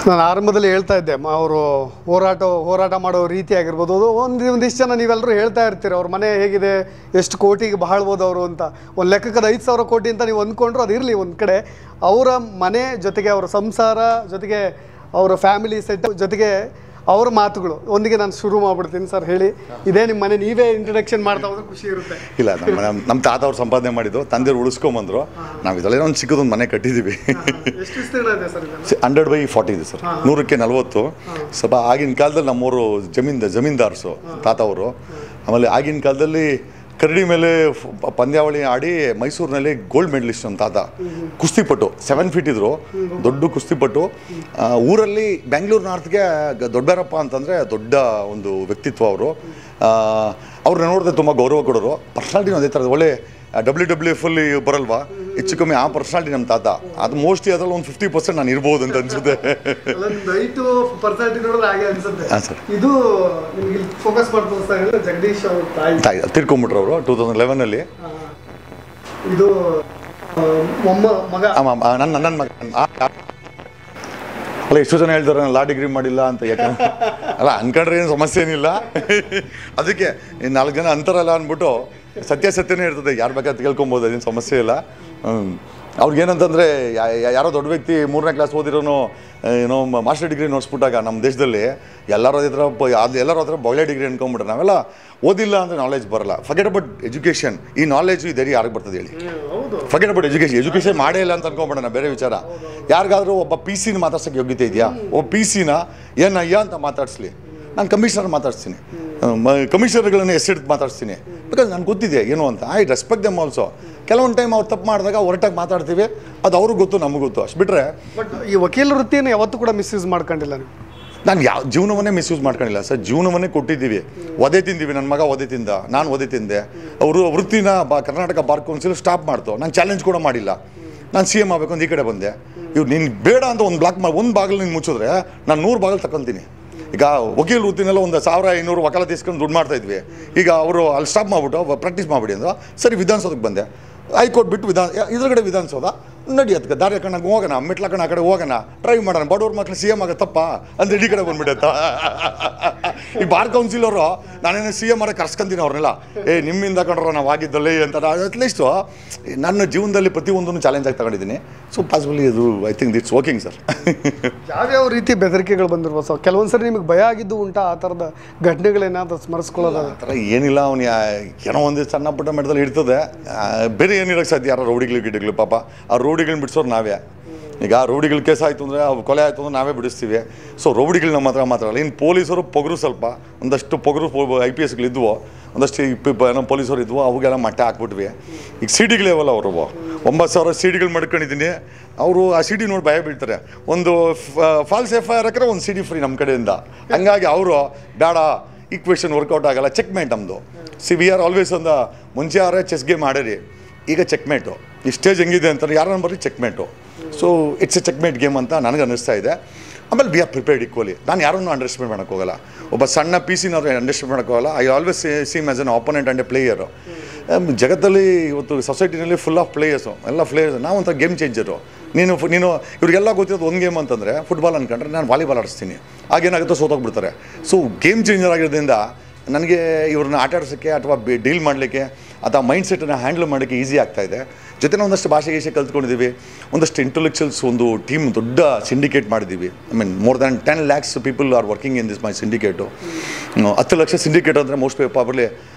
ನಾನು ಆರಂಭದಲ್ಲಿ ಹೇಳ್ತಾ ಇದ್ದೆ ಅವರು ಹೋರಾಟ ಮಾಡೋ ರೀತಿ ಆಗಿರ್ಬೋದು. ಅದು ಒಂದಿಷ್ಟು ಜನ ನೀವೆಲ್ಲರೂ ಹೇಳ್ತಾ ಇರ್ತೀರಿ ಅವ್ರ ಮನೆ ಹೇಗಿದೆ, ಎಷ್ಟು ಕೋಟಿಗೆ ಬಾಳ್ಬೋದು ಅವರು ಅಂತ. ಒಂದು ಲೆಕ್ಕಕ್ಕದ 5,000 ಕೋಟಿ ಅಂತ ನೀವು ಅಂದ್ಕೊಂಡ್ರು ಅದು ಇರಲಿ ಒಂದು ಕಡೆ. ಅವರ ಮನೆ ಜೊತೆಗೆ ಅವರ ಸಂಸಾರ ಜೊತೆಗೆ ಅವರ ಫ್ಯಾಮಿಲಿ ಸೆಟ್ ಜೊತೆಗೆ ಅವ್ರ ಮಾತುಗಳು ಒಂದಿಗೆ ನಾನು ಶುರು ಮಾಡ್ಬಿಡ್ತೀನಿ. ಸರ್ ಹೇಳಿ, ಇದೇ ನಿಮ್ಮ ಮನೆ, ನೀವೇ ಇಂಟ್ರಡಕ್ಷನ್ ಮಾಡ್ತಾ ಹೋದ್ರೆ ಖುಷಿ ಇರುತ್ತೆ. ಇಲ್ಲ, ನಮ್ಮ ತಾತ ಅವ್ರು ಸಂಪಾದನೆ ಮಾಡಿದ್ದು, ತಂದೆಯವ್ರು ಉಳಿಸ್ಕೊಂಬಂದ್ರು. ನಾವು ಇದರಲ್ಲೇ ಒಂದು ಚಿಕ್ಕದೊಂದು ಮನೆ ಕಟ್ಟಿದ್ದೀವಿ. 100/40 ಇದೆ ಸರ್, 100ಕ್ಕೆ 40. ಸ್ವಲ್ಪ ಆಗಿನ ಕಾಲದಲ್ಲಿ ನಮ್ಮವರು ಜಮೀನ್ದಾರ್ಸು ತಾತ ಅವರು. ಆಮೇಲೆ ಆಗಿನ ಕಾಲದಲ್ಲಿ ಕರಡಿ ಮೇಲೆ ಪಂದ್ಯಾವಳಿ ಆಡಿ ಮೈಸೂರಿನಲ್ಲಿ ಗೋಲ್ಡ್ ಮೆಡಲಿಸ್ಟ್ ನಮ್ಮ ತಾತ. ಕುಸ್ತಿಪಟ್ಟು 7 ಫೀಟ್ ಇದ್ರು, ದೊಡ್ಡ ಕುಸ್ತಿಪಟ್ಟು. ಊರಲ್ಲಿ ಬೆಂಗಳೂರು ನಾರ್ತ್ಗೆ ದೊಡ್ಡಬಾರಪ್ಪ ಅಂತಂದರೆ ದೊಡ್ಡ ಒಂದು ವ್ಯಕ್ತಿತ್ವ ಅವರು. ಅವ್ರನ್ನ ನೋಡಿದ್ರೆ ತುಂಬ ಗೌರವ ಕೊಡೋರು. ಪರ್ಸ್ನಾಲಿಟಿನೂ ಅದೇ ಥರದ ಒಳ್ಳೆ WWF ಅಲ್ಲಿ ಬರಲ್ವಾ, ಹೆಚ್ಚು ಕಮ್ಮಿ ಆ ಪರ್ಸ್ನಾಲಿಟಿ ನಮ್ಮ ತಾತ. ಅದು ಮೋಸ್ಟ್ಲಿ ಅದರಲ್ಲಿ ಒಂದು 50% ನಾನು ಇರ್ಬೋದು ಅಂತ ಅನ್ಸುತ್ತೆ. ಹಾಂ ಸರ್. ಇದು ಫೋಕಸ್ ಮಾಡ್ತಾ ಜಗದೀಶ್ ಅವ್ರ ತಾಯಿ ತಿರ್ಕೊಂಬಿಟ್ರು ಅವರು 2011 ಇದು ಮಗ ನನ್ನ ಮಗ. ಅಲ್ಲ, ಎಷ್ಟು ಜನ ಹೇಳ್ತಾರೆ ನಾನು ಲಾ ಡಿಗ್ರಿ ಮಾಡಿಲ್ಲ ಅಂತ. ಯಾಕಂದ್ರೆ ಅಲ್ಲ, ಅನ್ಕೊಂಡ್ರೆ ಏನು ಸಮಸ್ಯೆ ಏನಿಲ್ಲ. ಅದಕ್ಕೆ 4 ಜನ ಅಂತಾರಲ್ಲ ಅಂದ್ಬಿಟ್ಟು ಸತ್ಯನೇ ಇರ್ತದೆ, ಯಾರು ಬೇಕಾದ್ರೆ ಕೇಳ್ಕೊಬೋದು, ಅದೇನು ಸಮಸ್ಯೆ ಇಲ್ಲ. ಅವ್ರಿಗೇನಂತಂದರೆ ಯಾರೋ ದೊಡ್ಡ ವ್ಯಕ್ತಿ 3ನೇ ಕ್ಲಾಸ್ ಓದಿರೋನು ಏನೋ ಮಾಸ್ಟರ್ ಡಿಗ್ರಿ ನೋಡ್ಸ್ಬಿಟ್ಟಾಗ ನಮ್ಮ ದೇಶದಲ್ಲಿ ಎಲ್ಲರೂ ಹತ್ರ ಒಳ್ಳೆ ಡಿಗ್ರಿ ಅನ್ಕೊಂಬಿಟ್ರೆ ನಾವೆಲ್ಲ ಓದಿಲ್ಲ ಅಂದರೆ ನಾಲೆಜ್ ಬರಲ್ಲ. Forget about education. ಈ ನಾಲೆಜು ಇದೆರಿ ಯಾರಿಗೆ ಬರ್ತದೆ ಹೇಳಿ? ಫರ್ಗೆಟ್ ಅಬೌಟ್ ಎಜುಕೇಷನ್ ಮಾಡೇ ಇಲ್ಲ ಅಂತ ಅನ್ಕೊಂಬಿಡೋಣ. ಬೇರೆ ವಿಚಾರ. ಯಾರಿಗಾದರೂ ಒಬ್ಬ PC ಮಾತಾಡ್ಸೋಕ್ಕೆ ಯೋಗ್ಯತೆ ಇದೆಯಾ? ಒಬ್ಬ PC ಏನಯ್ಯ ಅಂತ ಮಾತಾಡಿಸ್ಲಿ. ನಾನು ಕಮಿಷನರ್ ಮಾತಾಡ್ತೀನಿ, ಕಮಿಷನರ್ಗಳನ್ನು ಹೆಸರಿಟ್ಟು ಮಾತಾಡ್ತೀನಿ. ಬಿಕಾಸ್ ನನಗೆ ಗೊತ್ತಿದೆ ಏನು ಅಂತ. I respect them also. ಕೆಲವೊಂದು ಟೈಮ್ ಅವ್ರು ತಪ್ಪು ಮಾಡಿದಾಗ ಹೊರಟಾಗಿ ಮಾತಾಡ್ತೀವಿ, ಅದು ಅವ್ರಿಗೆ ಗೊತ್ತು, ನಮಗೆ ಗೊತ್ತು. ಅಷ್ಟು ಬಿಟ್ಟರೆ ಬಟ್ ಈ ವಕೀಲ ವೃತ್ತಿಯನ್ನು ಯಾವತ್ತೂ ಕೂಡ ಮಿಸ್ಯೂಸ್ ಮಾಡ್ಕೊಂಡಿಲ್ಲ ನೀವು? ನಾನು ಯಾವ ಜೀವನವನ್ನೇ ಮಿಸ್ಯೂಸ್ ಮಾಡ್ಕೊಂಡಿಲ್ಲ ಸರ್. ಜೀವನವನ್ನೇ ಕೊಟ್ಟಿದ್ದೀವಿ. ಒದೆ ತಿಂದೀವಿ. ನನ್ನ ಮಗ ಒದೆ ತಿಂದ, ನಾನು ಒದೆ ತಿಂದೆ. ಅವರು ವೃತ್ತಿನ ಕರ್ನಾಟಕ ಬಾರ್ ಕೌನ್ಸಿಲ್ ಸ್ಟಾಪ್ ಮಾಡ್ತು. ನಾನು ಚಾಲೆಂಜ್ ಕೂಡ ಮಾಡಿಲ್ಲ. ನಾನು CM ಆಗಬೇಕು ಅಂತ ಈ ಕಡೆ ಬಂದೆ. ಇವ್ರು ನೀನು ಬೇಡ ಅಂತ ಒಂದು ಬಾಗಿಲು ನೀನು ಮುಚ್ಚಿದ್ರೆ ನಾನು 100 ಬಾಗಿಲು ತಗೊತೀನಿ. ಈಗ ವಕೀಲ ವೃತ್ತಿನೆಲ್ಲ ಒಂದು 1500 ವಕಾಲತಿ ಇಸ್ಕೊಂಡು ದುಡ್ಡು ಮಾಡ್ತಾಯಿದ್ವಿ. ಈಗ ಅವರು ಅಲ್ಲಿ ಸ್ಟಾಪ್ ಮಾಡಿಬಿಟ್ಟು ಪ್ರಾಕ್ಟೀಸ್ ಮಾಡಿಬಿಡಿ ಅಂದರು. ಸರಿ, ವಿಧಾನಸೌಧಕ್ಕೆ ಬಂದೆ. ಹೈಕೋರ್ಟ್ ಬಿಟ್ಟು ಇದ್ರಗಡೆ ವಿಧಾನಸೌಧ ನಡಿಯತ್ಕ ದಾರಿ ಹಾಕೊಂಡು ಹೋಗೋಣ, ಮೆಟ್ಲಾಕೊಂಡು ಆ ಕಡೆ ಹೋಗೋಣ, ಡ್ರೈವ್ ಮಾಡೋಣ. ಬಡವ್ರ ಮಕ್ಳು CM ಆಗ ತಪ್ಪ ಅಂದರೆ ಇಡೀ ಕಡೆ ಬಂದ್ಬಿಡತ್ತ. ಈ ಬಾರ್ ಕೌನ್ಸಿಲ್ ಅವರು ನಾನೇನು CM ಆಗ ಕರ್ಸ್ಕೊಂತೀನಿ ಅವ್ರನ್ನೆಲ್ಲ. ನಿಮ್ಮಿಂದ ಕಂಡ್ರ ನಾವು ಆಗಿದ್ದಲ್ಲೇ ಅಂತ. ಅಟ್ಲೀಸ್ಟು ನನ್ನ ಜೀವನದಲ್ಲಿ ಪ್ರತಿಯೊಂದನ್ನು ಚಾಲೆಂಜ್ ಆಗಿ ತಗೊಂಡಿದ್ದೀನಿ. ಸೊ ಪಾಸಿಬಲಿ ಇದು I think it's working sir. ಯಾವ್ಯಾವ ರೀತಿ ಬೆದರಿಕೆಗಳು ಬಂದಿರ್ಬೋದು ಸರ್? ಕೆಲವೊಂದು ಸರಿ ನಿಮಗೆ ಭಯ ಆಗಿದ್ದು ಉಂಟಾ? ಆ ಥರದ ಘಟನೆಗಳೇನಾದ್ರು ಸ್ಮರಿಸ್ಕೊಳ್ಳೋದು? ಆ ಥರ ಏನಿಲ್ಲ. ಅವನು ಏನೋ ಒಂದು ಸಣ್ಣ ಪುಟ್ಟ ಮಟ್ಟದಲ್ಲಿ ಇರ್ತದೆ. ಬೇರೆ ಏನಿರೋಕ್ಕೆ ಸಾಧ್ಯ? ಯಾರೋ ರೌಡಿಗಳು ಪಾಪ ಆ ರೌಡಿಗಳನ್ನ ಬಿಡಿಸೋರು ನಾವೇ. ಈಗ ರೌಡಿಗಳ ಕೇಸ್ ಆಯಿತು ಅಂದರೆ, ಅವು ಕೊಲೆ ಆಯಿತು ಅಂದರೆ ನಾವೇ ಬಿಡಿಸ್ತೀವಿ. ಸೊ ರೌಡಿಗಳು ನಮ್ಮ ಹತ್ರ ಮಾತಾಡಲ್ಲ. ಇನ್ನು ಪೊಲೀಸರು ಪೊಗರು, ಸ್ವಲ್ಪ ಒಂದಷ್ಟು ಪೊಗರು IPSಗಳಿದ್ವು, ಒಂದಷ್ಟು ಏನೋ ಪೊಲೀಸರು ಇದ್ವು, ಅವಾಗೆಲ್ಲ ಮಟ್ಟ ಹಾಕ್ಬಿಟ್ವಿ. ಈಗ CDಗಳಿವಲ್ಲ, ಅವರು 9,000 CDಗಳು ಮಾಡ್ಕೊಂಡಿದ್ದೀನಿ. ಅವರು ಆ CD ನೋಡಿ ಭಯ ಬೀಳ್ತಾರೆ. ಒಂದು ಫಾಲ್ಸ್ FIR ಹಾಕಿದ್ರೆ ಒಂದು CD ಫ್ರೀ ನಮ್ಮ ಕಡೆಯಿಂದ. ಹಂಗಾಗಿ ಅವರು ಬೇಡ, ಈಕ್ವೇಷನ್ ವರ್ಕೌಟ್ ಆಗಲ್ಲ, ಚೆಕ್ಮೇಟ್ ನಮ್ಮದು. ವಿ ಆರ್ ಆಲ್ವೇಸ್ ಒಂದು ಮುಂಚೆ ಯಾರೇ ಚೆಸ್ ಗೇಮ್ ಆಡೇರಿ, ಈಗ ಚೆಕ್ಮೇಟು. ಈ ಸ್ಟೇಜ್ ಹೆಂಗಿದೆ ಅಂತಾರೆ, ಯಾರನ್ನ ಬರ್ರಿ checkmate. So it's a checkmate game ಅಂತ ನನಗೆ ಅನ್ನಿಸ್ತಾ ಇದೆ. ಆಮೇಲೆ ವಿ ಆರ್ ಪ್ರಿಪೇರ್ಡ್ ಈಕ್ವಲಿ. ನಾನು ಯಾರನ್ನೂ ಅಂಡರ್ಸ್ಟಿಮೇಟ್ ಮಾಡೋಕ್ಕೋಗಲ್ಲ. ಒಬ್ಬ ಸಣ್ಣ PC-ನಾದ್ರು ಅಂಡರ್ಸ್ಟಿಮೇಟ್ ಮಾಡೋಕ್ಕೋಗಲ್ಲ. I always seem as an opponent and a player. ಜಗತ್ತಲ್ಲಿ ಇವತ್ತು ಸೊಸೈಟಿನಲ್ಲಿ ಫುಲ್ ಆಫ್ ಪ್ಲೇಯರ್ಸು, ಎಲ್ಲ ಪ್ಲೇಯರ್ಸ್. ನಾವಂಥ ಗೇಮ್ ಚೇಂಜರು. ನೀನು ಇವ್ರಿಗೆಲ್ಲ ಗೊತ್ತಿರೋದು ಒಂದು ಗೇಮ್ ಅಂತಂದರೆ ಫುಟ್ಬಾಲ್ ಅಂದ್ಕೊಂಡ್ರೆ ನಾನು ವಾಲಿಬಾಲ್ ಆಡಿಸ್ತೀನಿ. ಆಗೇನಾಗುತ್ತೋ ಸೋತೋಗ್ಬಿಡ್ತಾರೆ. ಸೊ ಗೇಮ್ ಚೇಂಜರ್ ಆಗಿರೋದ್ರಿಂದ ನನಗೆ ಇವ್ರನ್ನ ಆಟ ಆಡಿಸೋಕ್ಕೆ ಅಥವಾ ಡೀಲ್ ಮಾಡಲಿಕ್ಕೆ ಅಥವಾ ಮೈಂಡ್ ಸೆಟ್ಟನ್ನು ಹ್ಯಾಂಡಲ್ ಮಾಡೋಕ್ಕೆ ಈಸಿ ಆಗ್ತಾಯಿದೆ. ಜೊತೆನೇ ಒಂದಷ್ಟು ಭಾಷೆ ಕಲ್ತ್ಕೊಂಡಿದ್ದೀವಿ. ಒಂದಷ್ಟು ಇಂಟೆಲೆಕ್ಚುಯಲ್ಸ್ ಒಂದು ಟೀಮ್ ದೊಡ್ಡ ಸಿಂಡಿಕೇಟ್ ಮಾಡಿದ್ದೀವಿ. I mean more than 10 lakhs people are working in this my syndicate. 10 lakh syndicate ಅಂದರೆ ಮೋಸ್ಟ್ ಪ್ರಾಬಬ್ಲಿ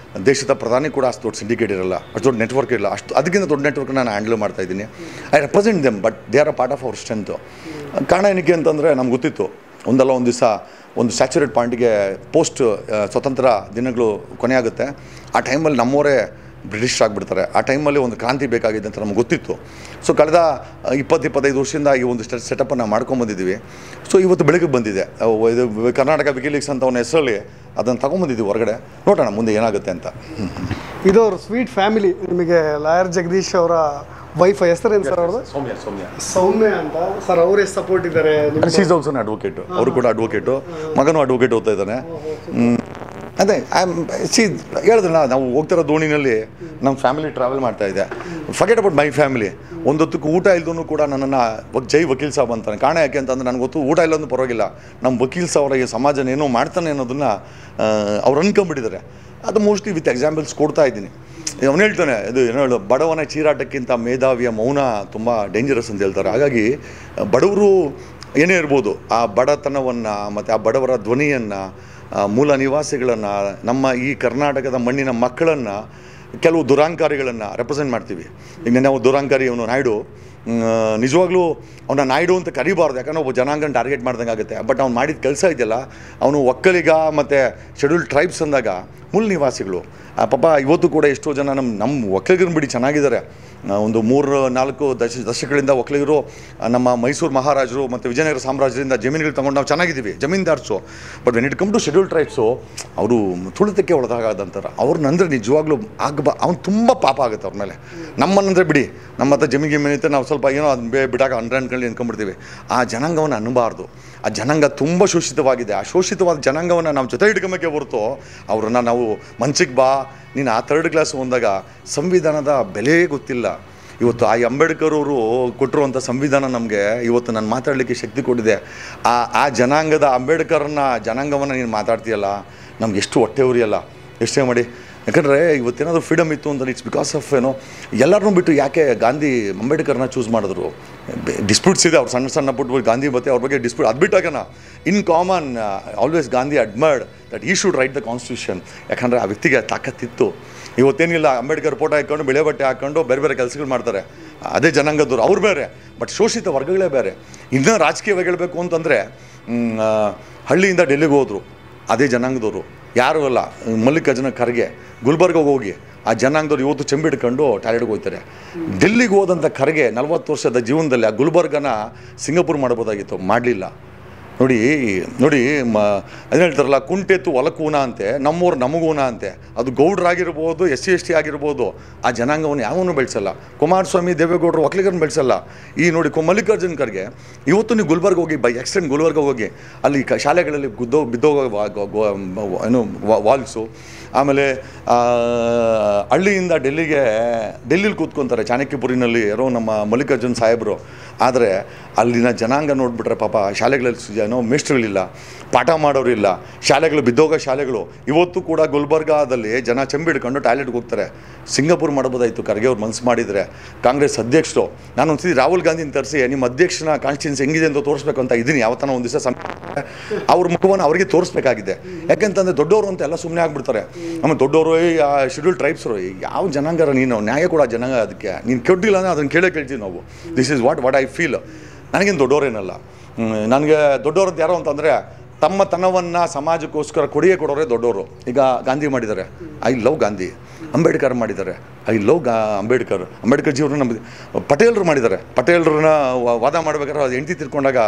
ದೇಶದ ಪ್ರಧಾನಿ ಕೂಡ ಅಷ್ಟು ದೊಡ್ಡ ಸಿಂಡಿಕೇಟ್ ಇರಲ್ಲ, ಅಷ್ಟು ದೊಡ್ಡ ನೆಟ್ವರ್ಕ್ ಇರಲ್ಲ. ಅದಕ್ಕಿಂತ ದೊಡ್ಡ ನೆಟ್ವರ್ಕ್ ನಾನು ಹ್ಯಾಂಡಲ್ ಮಾಡ್ತಾಯಿದ್ದೀನಿ. I represent them, but they are a part of our strength. ಕಾರಣ ಏನಕ್ಕೆ ಅಂತಂದರೆ ನಮ್ಗೆ ಗೊತ್ತಿತ್ತು ಒಂದಲ್ಲ ಒಂದು ದಿವಸ ಒಂದು ಸ್ಯಾಚುರೇಟ್ ಪಾಯಿಂಟಿಗೆ ಪೋಸ್ಟ್ ಸ್ವತಂತ್ರ ದಿನಗಳು ಕೊನೆಯಾಗುತ್ತೆ. ಆ ಟೈಮಲ್ಲಿ ನಮ್ಮವರೇ ಬ್ರಿಟಿಷ್ ಆಗಿಬಿಡ್ತಾರೆ. ಆ ಟೈಮಲ್ಲಿ ಒಂದು ಕ್ರಾಂತಿ ಬೇಕಾಗಿದೆ ಅಂತ ನಮ್ಗೆ ಗೊತ್ತಿತ್ತು. ಸೊ ಕಳೆದ 20-25 ವರ್ಷದಿಂದ ಈ ಒಂದು ಸೆಟಪ್ಪನ್ನು ಮಾಡ್ಕೊಂಬಂದಿದ್ದೀವಿ. ಸೊ ಇವತ್ತು ಬೆಳಗ್ಗೆ ಬಂದಿದೆ ಇದು ಕರ್ನಾಟಕ ವಿಕಿಲೀಕ್ಸ್ ಅಂತ ಒಂದು ಹೆಸರಲ್ಲಿ ಅದನ್ನು ತೊಗೊಂಬಂದಿದ್ದೀವಿ ಹೊರಗಡೆ. ನೋಡೋಣ ಮುಂದೆ ಏನಾಗುತ್ತೆ ಅಂತ. ಇದು ಅವ್ರ ಸ್ವೀಟ್ ಫ್ಯಾಮಿಲಿ. ನಿಮಗೆ ಲಾಯರ್ ಜಗದೀಶ್ ಅವರ ವೈಫ್ ಹೆಸರೇನು ಸರ್ ಅವ್ರದ್ದು? ಸೌಮ್ಯ ಅಂತ ಸರ್. ಅವರೇ ಸಪೋರ್ಟ್ ಇದ್ದಾರೆ. She's also advocate. ಅವರು ಕೂಡ ಅಡ್ವೊಕೇಟು. ಮಗನೂ ಅಡ್ವೊಕೇಟ್ ಓದ್ತಾ ಇದ್ದಾನೆ. ಅದೇ ಹೇಳಿದ್ರಲ್ಲ, ನಾವು ಹೋಗ್ತಿರೋ ದೋಣಿನಲ್ಲಿ ನಮ್ಮ ಫ್ಯಾಮಿಲಿ ಟ್ರಾವೆಲ್ ಮಾಡ್ತಾಯಿದ್ದೆ. Forget about my family. ಒಂದೊತ್ತಕ್ಕೆ ಊಟ ಇಲ್ದೂ ಕೂಡ ನನ್ನನ್ನು ಜೈ ವಕೀಲ್ ಸಾಬ್ ಅಂತಾನೆ. ಕಾರಣ ಯಾಕೆ ಅಂತಂದ್ರೆ ನನಗೆ ಗೊತ್ತು ಊಟ ಇಲ್ಲೊಂದು ಪರವಾಗಿಲ್ಲ, ನಮ್ಮ ವಕೀಲ್ ಸಾಬ್ರಿಗೆ ಸಮಾಜನ ಏನೋ ಮಾಡ್ತಾನೆ ಅನ್ನೋದನ್ನು ಅವ್ರು ಅನ್ಕೊಂಬಿಟ್ಟಿದ್ದಾರೆ. ಅದು ಮೋಸ್ಟ್ಲಿ ವಿತ್ ಎಕ್ಸಾಂಪಲ್ಸ್ ಕೊಡ್ತಾ ಇದ್ದೀನಿ. ಅವನು ಹೇಳ್ತಾನೆ, ಇದು ಏನೋ ಹೇಳು, ಬಡವನ ಚೀರಾಟಕ್ಕಿಂತ ಮೇಧಾವಿಯ ಮೌನ ತುಂಬ ಡೇಂಜರಸ್ ಅಂತ ಹೇಳ್ತಾರೆ. ಹಾಗಾಗಿ ಬಡವರು ಏನೇ ಇರ್ಬೋದು, ಆ ಬಡತನವನ್ನು ಮತ್ತು ಆ ಬಡವರ ಧ್ವನಿಯನ್ನು, ಮೂಲ ನಿವಾಸಿಗಳನ್ನು, ನಮ್ಮ ಈ ಕರ್ನಾಟಕದ ಮಣ್ಣಿನ ಮಕ್ಕಳನ್ನು, ಕೆಲವು ದುರಾಂಕಾರಿಗಳನ್ನು ರೆಪ್ರೆಸೆಂಟ್ ಮಾಡ್ತೀವಿ. ಈಗ ನಾವು ದುರಾಂಕಾರಿ ಅವನು ನಾಯ್ಡು, ನಿಜವಾಗ್ಲೂ ಅವನ ನಾಯ್ಡು ಅಂತ ಕರಿಬಾರ್ದು, ಯಾಕಂದರೆ ಒಬ್ಬ ಜನಾಂಗನ ಟಾರ್ಗೆಟ್ ಮಾಡ್ದಂಗೆ ಆಗುತ್ತೆ. ಬಟ್ ಅವ್ನು ಮಾಡಿದ ಕೆಲಸ ಇದೆಯಲ್ಲ, ಅವನು ಒಕ್ಕಲಿಗ ಮತ್ತು ಶೆಡ್ಯೂಲ್ಡ್ ಟ್ರೈಬ್ಸ್ ಅಂದಾಗ ಮೂಲ ನಿವಾಸಿಗಳು ಪಾಪ ಇವತ್ತು ಕೂಡ ಎಷ್ಟೋ ಜನ ನಮ್ಮ ಒಕ್ಕಲಿಗರನ್ನ ಬಿಡಿ ಚೆನ್ನಾಗಿದ್ದಾರೆ. ಒಂದು 3-4 ದಶಕಗಳಿಂದ ಒಕ್ಕಲಿಗರು ನಮ್ಮ ಮೈಸೂರು ಮಹಾರಾಜರು ಮತ್ತು ವಿಜಯನಗರ ಸಾಮ್ರಾಜ್ಯದಿಂದ ಜಮೀನುಗಳು ತೊಗೊಂಡು ನಾವು ಚೆನ್ನಾಗಿದ್ದೀವಿ, ಜಮೀನ್ದಾರ್ಸು. But when it come to scheduled tribes, ಅವರು ತುಳಿತಕ್ಕೆ ಒಳಗಾಗದಂತಾರೆ. ಅವ್ರನ್ನಂದರೆ ನಿಜವಾಗ್ಲೂ ಅವ್ನು ತುಂಬ ಪಾಪ ಆಗುತ್ತೆ ಅವ್ರ ಮೇಲೆ. ನಮ್ಮನ್ನಂದರೆ ಬಿಡಿ, ನಮ್ಮ ಹತ್ರ ಜಮೀನಿತೆ ನಾವು ಸ್ವಲ್ಪ ಏನೋ ಅದು ಬಿಟ್ಟಾಗ ಅಂದ್ಕೊಂಡು ಅಂದ್ಕೊಂಡ್ಬಿಡ್ತೀವಿ. ಆ ಜನಾಂಗವನ್ನು ಅನ್ನಬಾರ್ದು. ಆ ಜನಾಂಗ ತುಂಬ ಶೋಷಿತವಾಗಿದೆ. ಆ ಶೋಷಿತವಾದ ಜನಾಂಗವನ್ನು ನಾವು ಜೊತೆ ಹಿಡ್ಕೊಂಬೇಕೆ ಹೊರತು ಅವರನ್ನು ನಾವು ಮಂಚಿಗೆ ಬಾ, ನೀನು ಆ 3rd ಕ್ಲಾಸ್ ಬಂದಾಗ ಸಂವಿಧಾನದ ಬೆಲೆ ಗೊತ್ತಿಲ್ಲ. ಇವತ್ತು ಆ ಅಂಬೇಡ್ಕರ್ ಅವರು ಕೊಟ್ಟಿರುವಂಥ ಸಂವಿಧಾನ ನಮಗೆ ಇವತ್ತು ನಾನು ಮಾತಾಡಲಿಕ್ಕೆ ಶಕ್ತಿ ಕೊಟ್ಟಿದೆ. ಆ ಜನಾಂಗದ ಅಂಬೇಡ್ಕರ್ನ ಜನಾಂಗವನ್ನು ನೀನು ಮಾತಾಡ್ತೀಯಲ್ಲ, ನಮ್ಗೆ ಎಷ್ಟು ಹೊಟ್ಟೆ ಉರಿಯಲ್ಲ, ಎಷ್ಟೇ ಮಾಡಿ. ಯಾಕಂದರೆ ಇವತ್ತೇನಾದರೂ ಫ್ರೀಡಮ್ ಇತ್ತು ಅಂತ ಇಟ್ಸ್ ಬಿಕಾಸ್ ಆಫ್ ಏನೋ ಎಲ್ಲರನ್ನೂ ಬಿಟ್ಟು ಯಾಕೆ ಗಾಂಧಿ ಅಂಬೇಡ್ಕರ್ನ ಚೂಸ್ ಮಾಡಿದ್ರು. ಡಿಸ್ಪ್ಯೂಟ್ಸ್ ಇದೆ, ಅವ್ರು ಸಣ್ಣ ಪುಟ್ಟ ಗಾಂಧಿ ಮತ್ತೆ ಅವ್ರ ಬಗ್ಗೆ ಡಿಸ್ಪ್ಯೂಟ್. ಅದು ಬಿಟ್ಟಾಗನ in common always Gandhi admired that he should write the constitution. ಯಾಕಂದರೆ ಆ ವ್ಯಕ್ತಿಗೆ ತಾಕತ್ತಿತ್ತು. ಇವತ್ತೇನಿಲ್ಲ, ಅಂಬೇಡ್ಕರ್ ಫೋಟೋ ಹಾಕ್ಕೊಂಡು ಬೆಳೆ ಬಟ್ಟೆ ಹಾಕ್ಕೊಂಡು ಬೇರೆ ಬೇರೆ ಕೆಲಸಗಳು ಮಾಡ್ತಾರೆ. ಅದೇ ಜನಾಂಗದವರು, ಅವ್ರು ಬೇರೆ. ಬಟ್ ಶೋಷಿತ ವರ್ಗಗಳೇ ಬೇರೆ. ಇನ್ನೂ ರಾಜಕೀಯವಾಗಿ ಹೇಳಬೇಕು ಅಂತಂದರೆ ಹಳ್ಳಿಯಿಂದ ಡೆಲ್ಲಿಗೆ ಹೋದರು ಅದೇ ಜನಾಂಗದವರು. ಯಾರೂ ಅಲ್ಲ, ಮಲ್ಲಿಕಾರ್ಜುನ ಖರ್ಗೆ ಗುಲ್ಬರ್ಗಾಗೆ ಹೋಗಿ ಆ ಜನಾಂಗದವ್ರು ಇವತ್ತು ಚೆಂಬಿಡ್ಕೊಂಡು ಟಾಯ್ಲೆಟ್ಗೆ ಹೋಗ್ತಾರೆ. ಡೆಲ್ಲಿಗೆ ಹೋದಂಥ ಖರ್ಗೆ 40 ವರ್ಷದ ಜೀವನದಲ್ಲಿ ಆ ಗುಲ್ಬರ್ಗನ ಸಿಂಗಾಪುರ್ ಮಾಡ್ಬೋದಾಗಿತ್ತು, ಮಾಡಲಿಲ್ಲ. ನೋಡಿ ಅದೇನು ಹೇಳ್ತಾರಲ್ಲ, ಕುಂಟೆತ್ತು ಹೊಲಕ್ಕೂನ ಅಂತೆ, ನಮ್ಮೂರು ನಮಗೂನ ಅಂತೆ. ಅದು ಗೌಡ್ರಾಗಿರ್ಬೋದು, SC/ST ಆಗಿರ್ಬೋದು, ಆ ಜನಾಂಗವನ್ನು ಯಾವನ್ನೂ ಬೆಳೆಸಲ್ಲ. ಕುಮಾರಸ್ವಾಮಿ, ದೇವೇಗೌಡರು ಒಕ್ಕಲಿಗರನ್ನು ಬೆಳೆಸಲ್ಲ. ಈ ನೋಡಿ ಮಲ್ಲಿಕಾರ್ಜುನ ಖರ್ಗೆ ಇವತ್ತು ನೀವು ಗುಲ್ಬರ್ಗ ಹೋಗಿ, ಬೈ ಎಕ್ಸ್ಟೆಂಡ್ ಗುಲ್ಬರ್ಗ ಹೋಗಿ, ಅಲ್ಲಿ ಶಾಲೆಗಳಲ್ಲಿ ಬಿದ್ದೋಗೋ ಏನು ವಾಲ್ಸು. ಆಮೇಲೆ ಹಳ್ಳಿಯಿಂದ ಡೆಲ್ಲಿಲಿ ಕೂತ್ಕೊತಾರೆ ಚಾಣಕ್ಯಪುರಿನಲ್ಲಿ ಯಾರೋ ನಮ್ಮ ಮಲ್ಲಿಕಾರ್ಜುನ್ ಸಾಹೇಬರು. ಆದರೆ ಅಲ್ಲಿನ ಜನಾಂಗ ನೋಡಿಬಿಟ್ರೆ ಪಾಪ ಶಾಲೆಗಳಲ್ಲಿ ಏನೋ ಮೇಷ್ಟ್ರುಗಳಿಲ್ಲ, ಪಾಠ ಮಾಡೋರಿಲ್ಲ, ಶಾಲೆಗಳು ಬಿದ್ದೋಗೋ ಶಾಲೆಗಳು. ಇವತ್ತು ಕೂಡ ಗುಲ್ಬರ್ಗಾದಲ್ಲಿ ಜನ ಚೆಂಬಿಡ್ಕೊಂಡು ಟಾಯ್ಲೆಟ್ಗೆ ಹೋಗ್ತಾರೆ. ಸಿಂಗಾಪುರ್ ಮಾಡ್ಬೋದಾಯಿತು ಖರ್ಗೆ ಅವ್ರು ಮನಸ್ಸು ಮಾಡಿದರೆ. ಕಾಂಗ್ರೆಸ್ ಅಧ್ಯಕ್ಷರು, ನಾನು ಒಂದ್ಸತಿ ರಾಹುಲ್ ಗಾಂಧಿನ ತರಿಸಿ ನಿಮ್ಮ ಅಧ್ಯಕ್ಷನ ಕಾನ್ಸ್ಟಿಟ್ಯೂನ್ಸಿ ಹೆಂಗಿದೆ ಅಂತ ತೋರಿಸ್ಬೇಕು ಅಂತ ಇದ್ದೀನಿ. ಯಾವತ್ತನ ಒಂದು ದಿವಸ ಅವ್ರ ಮುಖವನ್ನು ಅವರಿಗೆ ತೋರಿಸ್ಬೇಕಾಗಿದೆ. ಯಾಕೆಂತಂದರೆ ದೊಡ್ಡವರು ಅಂತ ಎಲ್ಲ ಸುಮ್ಮನೆ ಆಗಿಬಿಡ್ತಾರೆ. ಆಮೇಲೆ ದೊಡ್ಡವರು ಶೆಡ್ಯೂಲ್ಡ್ ಟ್ರೈಬ್ಸರು, ಯಾವ ಜನಾಂಗರ ನೀನು ನ್ಯಾಯ ಕೂಡ ಜನಾಂಗ, ಅದಕ್ಕೆ ನೀನು ಕೆಟ್ಟಿಲ್ಲ ಅಂದರೆ ಅದನ್ನು ಕೇಳ್ತೀವಿ ನಾವು. This is what I feel. ನನಗೇನು ದೊಡ್ಡವರೇನಲ್ಲ. ನನಗೆ ದೊಡ್ಡವ್ರದ್ದು ಯಾರೋ ಅಂತಂದರೆ ತಮ್ಮ ತನವನ್ನು ಸಮಾಜಕ್ಕೋಸ್ಕರ ಕೊಡೋರೇ ದೊಡ್ಡವರು. ಈಗ ಗಾಂಧಿ ಮಾಡಿದ್ದಾರೆ, ಐ ಲವ್ ಗಾಂಧಿ. ಅಂಬೇಡ್ಕರ್ ಮಾಡಿದ್ದಾರೆ, ಐ ಲವ್ ಅಂಬೇಡ್ಕರ್ ಜೀವನ. ನಮ್ಮ ಪಟೇಲರು ಮಾಡಿದ್ದಾರೆ. ಪಟೇಲರನ್ನ ವಾದ ಮಾಡ್ಬೇಕಾದ್ರೆ ಅದು ಹೆಂಡ್ತಿ ತಿರ್ಕೊಂಡಾಗ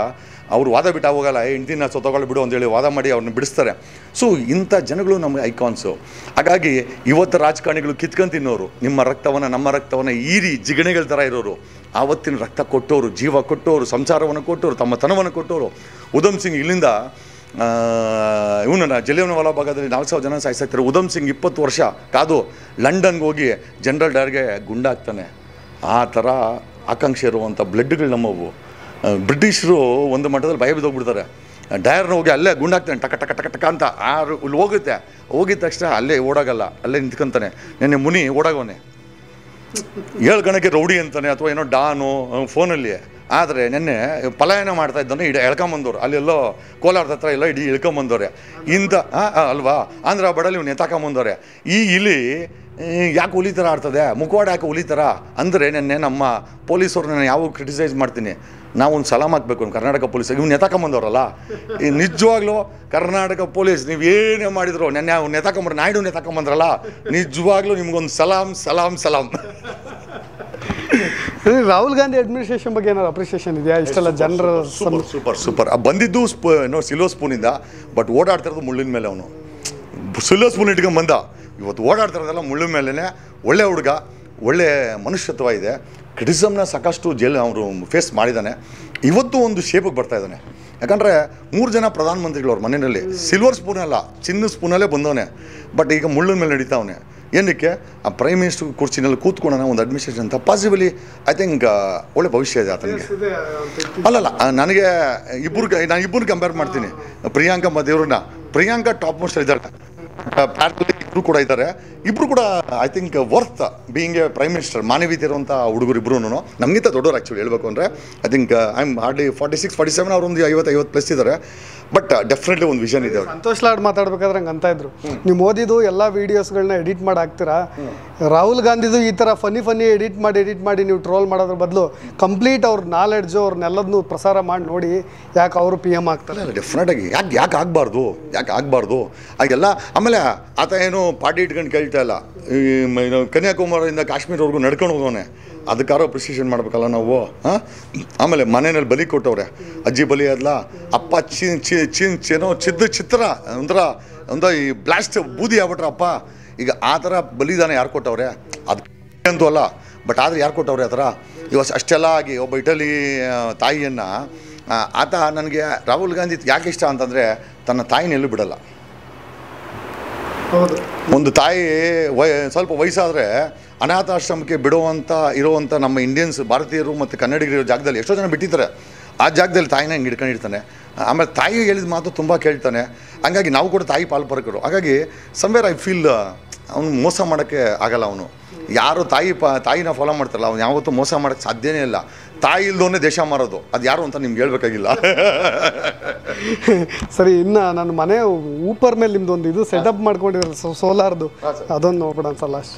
ಅವರು ವಾದ ಬಿಟ್ಟು ಹೋಗಲ್ಲ, ಹೆಂಡ್ತಿನ ಸೊತಗೊಳ್ಳಿ ಬಿಡು ಅಂತೇಳಿ ವಾದ ಮಾಡಿ ಅವ್ರನ್ನ ಬಿಡಿಸ್ತಾರೆ. ಸೊ ಇಂಥ ಜನಗಳು ನಮಗೆ ಐಕಾನ್ಸು. ಹಾಗಾಗಿ ಇವತ್ತು ರಾಜಕಾರಣಿಗಳು ಕಿತ್ಕೊಂಡು ತಿನ್ನೋರು, ನಿಮ್ಮ ರಕ್ತವನ್ನು ನಮ್ಮ ರಕ್ತವನ್ನು ಈರಿ ಜಿಗಣೆಗಳ ಥರ ಇರೋರು, ಆವತ್ತಿನ ರಕ್ತ ಕೊಟ್ಟವರು, ಜೀವ ಕೊಟ್ಟವರು, ಸಂಸಾರವನ್ನು ಕೊಟ್ಟವರು, ತಮ್ಮ ತನವನ್ನು ಕೊಟ್ಟವರು. ಉಧಮ್ ಸಿಂಗ್ ಇಲ್ಲಿಂದ ಇವನನ್ನು ಜಲಿಯನ್ವಾಲಾ ಭಾಗದಲ್ಲಿ 4,000 ಜನ ಸಾಯಿಸ್ತಾರೆ. ಉಧಮ್ ಸಿಂಗ್ 20 ವರ್ಷ ಕಾದು ಲಂಡನ್ಗೆ ಹೋಗಿ ಜನರಲ್ ಡೈರ್ಗೆ ಗುಂಡಾಗ್ತಾನೆ. ಆ ಥರ ಆಕಾಂಕ್ಷೆ ಇರುವಂಥ ಬ್ಲಡ್ಗಳು ನಮ್ಮವು. ಬ್ರಿಟಿಷರು ಒಂದು ಮಟ್ಟದಲ್ಲಿ ಭಯ ಬಿದ್ದೋಗ್ಬಿಡ್ತಾರೆ. ಡೈರ್ನ ಹೋಗಿ ಅಲ್ಲೇ ಗುಂಡಾಗ್ತಾನೆ, ಟಕ ಟಕ ಟಕ ಟಕ ಅಂತ. ಇಲ್ಲಿ ಹೋಗಿದ ತಕ್ಷಣ ಅಲ್ಲೇ ಓಡಾಗಲ್ಲ, ಅಲ್ಲೇ ನಿಂತ್ಕೊಂತಾನೆ. ನೆನ್ನೆ ಮುನಿ ಓಡಾಗೋನೆ 7 ಗಣಕ್ಕೆ ರೌಡಿ ಅಂತಾನೆ, ಅಥವಾ ಏನೋ ಡಾನು ಫೋನಲ್ಲಿ. ಆದರೆ ನೆನ್ನೆ ಪಲಾಯನ ಮಾಡ್ತಾ ಇದ್ದಾನೆ, ಎಳ್ಕೊಂಬಂದವ್ರು ಅಲ್ಲೆಲ್ಲೋ ಕೋಲಾರದ ಹತ್ರ ಎಲ್ಲ ಇಡೀ ಇಳ್ಕೊಂಬಂದವ್ರೆ. ಇಂಥ ಅಲ್ವಾ ಆಂಧ್ರ ಬಡಲ್ಲಿ ಇವ್ನು ಎತ್ತಾಕೊಂಬಂದವ್ರೆ. ಈ ಇಲಿ ಯಾಕೆ ಹುಲಿ ಥರ ಆಡ್ತದೆ, ಮುಖವಾಡ ಯಾಕೆ ಹುಲಿ ಥರ ಅಂದರೆ, ನೆನ್ನೆ ನಮ್ಮ ಪೊಲೀಸವ್ರನ್ನ ಯಾವಾಗ ಕ್ರಿಟಿಸೈಸ್ ಮಾಡ್ತೀನಿ, ನಾವೊಂದು ಸಲಾಮ್ ಹಾಕಬೇಕು ಕರ್ನಾಟಕ ಪೊಲೀಸ್. ಇವ್ನು ಎತ್ತಾಕೊಂಬಂದವ್ರಲ್ಲ, ನಿಜವಾಗ್ಲೂ ಕರ್ನಾಟಕ ಪೊಲೀಸ್ ನೀವೇನೇ ಮಾಡಿದ್ರು, ನೆನ್ನೆ ಅವ್ನು ಎತ್ತಾಕೊಂಬರು, ನಾಯ್ಡು ಎತ್ತಾಕೊಂಬಂದ್ರಲ್ಲ, ನಿಜವಾಗ್ಲೂ ನಿಮ್ಗೊಂದು ಸಲಾಮ್. ರಾಹುಲ್ ಗಾಂಧಿ ಅಡ್ಮಿನಿಸ್ಟ್ರೇಷನ್ ಬಗ್ಗೆ ಏನಾದ್ರು ಅಪ್ರಿಸಿಯೇಷನ್ ಇದೆಯಾ? ಇಷ್ಟೆಲ್ಲ ಜನರ ಸೂಪರ್. ಬಂದಿದ್ದು ಸಿಲ್ವರ್ ಸ್ಪೂನಿಂದ, ಬಟ್ ಓಡಾಡ್ತಿರೋದು ಮುಳ್ಳಿನ ಮೇಲೆ. ಅವನು ಸಿಲ್ವರ್ ಸ್ಪೂನ್ ಇಟ್ಕೊಂಡು ಬಂದ, ಇವತ್ತು ಓಡಾಡ್ತಿರೋದೆಲ್ಲ ಮುಳ್ಳಿನ ಮೇಲೇ. ಒಳ್ಳೆ ಹುಡುಗ, ಒಳ್ಳೆ ಮನುಷ್ಯತ್ವ ಇದೆ. ಕ್ರಿಟಿಸಮ್ನ ಸಾಕಷ್ಟು ಅವರು ಫೇಸ್ ಮಾಡಿದ್ದಾನೆ. ಇವತ್ತು ಒಂದು ಶೇಪಿಗೆ ಬರ್ತಾ ಇದ್ದಾನೆ. ಯಾಕಂದರೆ 3 ಜನ ಪ್ರಧಾನಮಂತ್ರಿಗಳು ಅವ್ರ ಮನೆಯಲ್ಲಿ ಸಿಲ್ವರ್ ಸ್ಪೂನ್ ಅಲ್ಲ, ಚಿನ್ನ ಸ್ಪೂನಲ್ಲೇ ಬಂದವನೇ. ಬಟ್ ಈಗ ಮುಳ್ಳಿನ ಮೇಲೆ ನಡೀತಾವನೆ. ಏನಕ್ಕೆ ಆ ಪ್ರೈಮ್ ಮಿನಿಸ್ಟರ್ ಕುರ್ಚಿನಲ್ಲಿ ಕೂತ್ಕೊಳ್ಳೋಣ ಒಂದು ಅಡ್ಮಿನಿಸ್ಟ್ರೇಷನ್ ಅಂತ ಪಾಸಿಬಲಿ ಐ ಥಿಂಕ್ ಒಳ್ಳೆ ಭವಿಷ್ಯ ಇದೆ ಆತನಿಗೆ. ಅಲ್ಲಲ್ಲ, ನನಗೆ ನಾನು ಇಬ್ಬರು ಕಂಪೇರ್ ಮಾಡ್ತೀನಿ, ಪ್ರಿಯಾಂಕಾ ಮತ್ತು ಇವ್ರನ್ನ. ಪ್ರಿಯಾಂಕಾ ಟಾಪ್ ಮೋಸ್ಟ್ ಇದ್ದಾರೆ, ಇಬ್ಬರು ಕೂಡ ಇದ್ದಾರೆ. ಇಬ್ಬರು ಕೂಡ I think worth being A prime minister. ಮಾನವೀಯತೆ ಇರುವಂಥ ಹುಡುಗರು ಇಬ್ಬರು ನಮಗಿಂತ ದೊಡ್ಡವರು ಆ್ಯಕ್ಚುಲಿ ಹೇಳ್ಬೇಕು ಅಂದರೆ. I think I am hardly 46, 47, ಅವ್ರೊಂದು 50 ಇದ್ದಾರೆ. ಬಟ್ ಡೆಫಿನೆಟ್ಲಿ ಒಂದು ವಿಷನ್ ಇದೆ. ಸಂತೋಷ್ ಲಾಡ್ ಮಾತಾಡ್ಬೇಕಾದ್ರೆ ಹಂಗೆ ಅಂತ ಇದ್ರು, ನೀವು ಮೋದಿದು ಎಲ್ಲ ವೀಡಿಯೋಸ್ಗಳನ್ನ ಎಡಿಟ್ ಮಾಡಿ ಹಾಕ್ತೀರಾ, ರಾಹುಲ್ ಗಾಂಧಿದು ಈ ಥರ ಫನ್ನಿ ಎಡಿಟ್ ಮಾಡಿ ನೀವು ಟ್ರೋಲ್ ಮಾಡೋದ್ರ ಬದಲು ಕಂಪ್ಲೀಟ್ ಅವ್ರ ನಾಲೆಡ್ಜು ಅವ್ರನ್ನೆಲ್ಲದನ್ನು ಪ್ರಸಾರ ಮಾಡಿ ನೋಡಿ, ಯಾಕೆ ಅವರು PM ಆಗ್ತಾರೆ. ಡೆಫಿನೆಟಾಗಿ ಯಾಕೆ ಆಗಬಾರ್ದು ಹಾಗೆಲ್ಲ. ಆಮೇಲೆ ಆತ ಏನು ಪಾರ್ಟಿ ಇಟ್ಕೊಂಡು ಕೇಳ್ತಾ ಇಲ್ಲ, ಕನ್ಯಾಕುಮಾರಿಯಿಂದ ಕಾಶ್ಮೀರವರೆಗೂ ನಡ್ಕೊಂಡು ಹೋಗೋನೆ. ಅದಕ್ಕಾರೋ ಅಪ್ರಿಸಿಯೇಷನ್ ಮಾಡ್ಬೇಕಲ್ಲ ನಾವು. ಆಮೇಲೆ ಮನೆಯಲ್ಲಿ ಬಲಿ ಕೊಟ್ಟವ್ರೆ, ಅಜ್ಜಿ ಬಲಿ ಅದಲ್ಲ, ಅಪ್ಪ ಏನೋ ಚಿತ್ರ ಒಂಥರ ಈ ಬ್ಲಾಸ್ಟ್ ಬೂದಿ ಆಗ್ಬಿಟ್ರೆ ಅಪ್ಪ. ಈಗ ಆ ಥರ ಬಲಿದಾನ ಯಾರು ಕೊಟ್ಟವ್ರೆ? ಅದು ಅಂತೂ ಅಲ್ಲ, ಬಟ್ ಆದರೆ ಯಾರು ಕೊಟ್ಟವ್ರೆ ಆ ಥರ? ಇವತ್ತು ಅಷ್ಟೆಲ್ಲ ಆಗಿ ಒಬ್ಬ ಇಟಲಿ ತಾಯಿಯನ್ನು ಆತ, ನನಗೆ ರಾಹುಲ್ ಗಾಂಧಿ ಯಾಕೆ ಇಷ್ಟ ಅಂತಂದರೆ ತನ್ನ ತಾಯಿನ ಎಲ್ಲೂ ಬಿಡಲ್ಲ. ಒಂದು ತಾಯಿ ಸ್ವಲ್ಪ ವಯಸ್ಸಾದರೆ ಅನಾಥಾಶ್ರಮಕ್ಕೆ ಇರುವಂಥ ನಮ್ಮ ಇಂಡಿಯನ್ಸ್, ಭಾರತೀಯರು ಮತ್ತು ಕನ್ನಡಿಗರು ಜಾಗದಲ್ಲಿ ಎಷ್ಟೋ ಜನ ಬಿಟ್ಟಿದ್ದಾರೆ. ಆ ಜಾಗದಲ್ಲಿ ತಾಯಿನ ಹಿಂಗೆ ಹಿಡ್ಕೊಂಡಿರ್ತಾನೆ. ಆಮೇಲೆ ತಾಯಿ ಹೇಳಿದ ಮಾತು ತುಂಬ ಕೇಳ್ತಾನೆ. ಹಂಗಾಗಿ ನಾವು ಕೂಡ ತಾಯಿ ಪಾಲ್ಪರಕರು. ಹಾಗಾಗಿ ಸಮ್ವೇರ್ ಐ ಫೀಲ್ ಅವನು ಮೋಸ ಮಾಡೋಕ್ಕೆ ಆಗಲ್ಲ. ಅವನು ಯಾರು ತಾಯಿನ ಫಾಲೋ ಮಾಡ್ತಾರಲ್ಲ, ಅವ್ನು ಯಾವತ್ತೂ ಮೋಸ ಮಾಡೋಕ್ಕೆ ಸಾಧ್ಯನೇ ಇಲ್ಲ. ತಾಯಿ ಇಲ್ದೋನೇ ದೇಶ ಮಾರೋದು, ಅದು ಯಾರು ಅಂತ ನಿಮ್ಗೆ ಹೇಳ್ಬೇಕಾಗಿಲ್ಲ. ಸರಿ, ಇನ್ನು ನನ್ನ ಮನೆ ಊಪರ್ ಮೇಲೆ ನಿಮ್ದು ಒಂದು ಇದು ಸೆಟಪ್ ಮಾಡ್ಕೊಂಡಿರೋ ಸೋಲಾರ್ದು, ಅದೊಂದು ನೋಡ್ಬಿಡೋಣ ಸರ್ ಲಾಸ್ಟ್.